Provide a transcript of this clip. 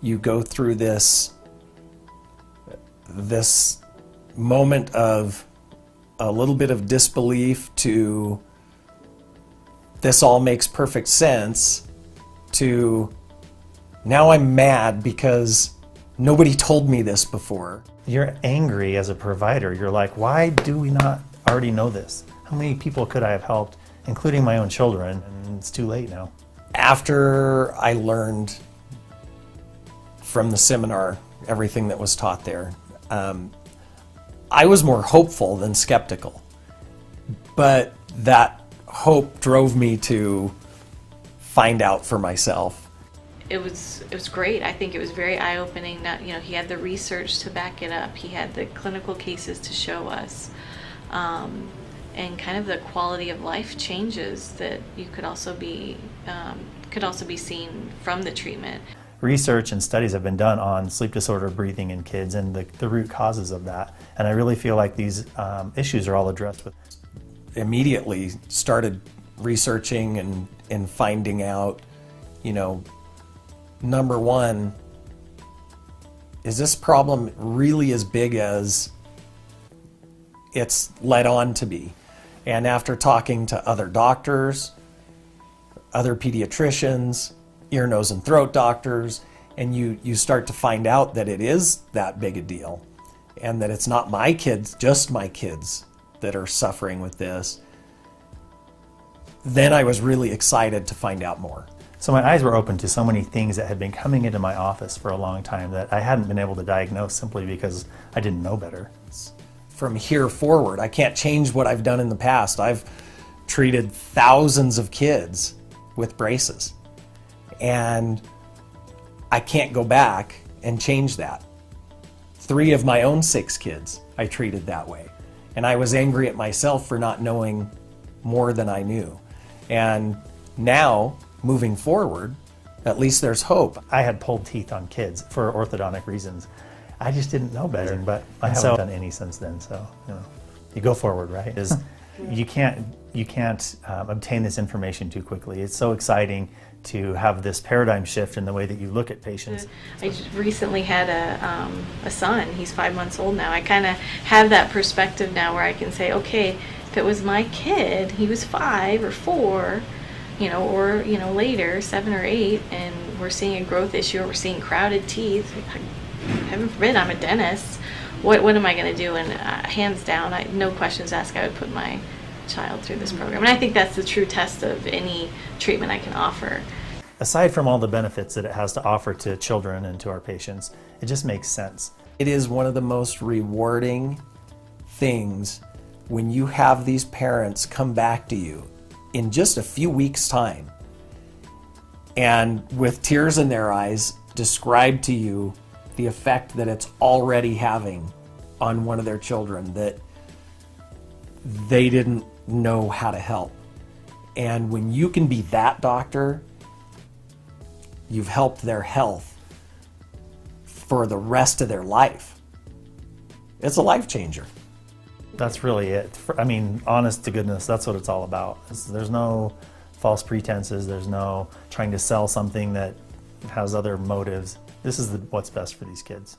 you go through this moment of a little bit of disbelief to this all makes perfect sense to now I'm mad because nobody told me this before. You're angry as a provider. You're like, why do we not already know this? How many people could I have helped, including my own children? And it's too late now. After I learned from the seminar everything that was taught there, I was more hopeful than skeptical. But that hope drove me to find out for myself. It was great. I think it was very eye-opening. That he had the research to back it up. He had the clinical cases to show us, and kind of the quality of life changes that you could also be seen from the treatment. Research and studies have been done on sleep disorder breathing in kids and the root causes of that. And I really feel like these issues are all addressed with. Immediately started researching and finding out, number one, is this problem really as big as it's led on to be? And after talking to other doctors, other pediatricians, ear, nose, and throat doctors, and you start to find out that it is that big a deal, and that it's not my kids, just my kids, that are suffering with this, then I was really excited to find out more. So my eyes were open to so many things that had been coming into my office for a long time that I hadn't been able to diagnose simply because I didn't know better. From here forward, I can't change what I've done in the past. I've treated thousands of kids with braces, and I can't go back and change that. 3 of my own 6 kids I treated that way, and I was angry at myself for not knowing more than I knew. And now, moving forward, at least there's hope. I had pulled teeth on kids for orthodontic reasons. I just didn't know better, but I haven't done any since then. So you go forward, right? You can't obtain this information too quickly. It's so exciting to have this paradigm shift in the way that you look at patients. I just recently had a son. He's 5 months old now. I kind of have that perspective now where I can say, okay, if it was my kid, he was 5 or 4, or later, 7 or 8, and we're seeing a growth issue, or we're seeing crowded teeth. Heaven forbid, I'm a dentist. What am I going to do? And hands down, no questions asked, I would put my child through this program. And I think that's the true test of any treatment I can offer. Aside from all the benefits that it has to offer to children and to our patients, it just makes sense. It is one of the most rewarding things when you have these parents come back to you in just a few weeks' time and with tears in their eyes describe to you the effect that it's already having on one of their children that they didn't know how to help. And when you can be that doctor, you've helped their health for the rest of their life. It's a life changer. That's really it. I mean, honest to goodness, that's what it's all about. There's no false pretenses. There's no trying to sell something that has other motives. This is what's best for these kids.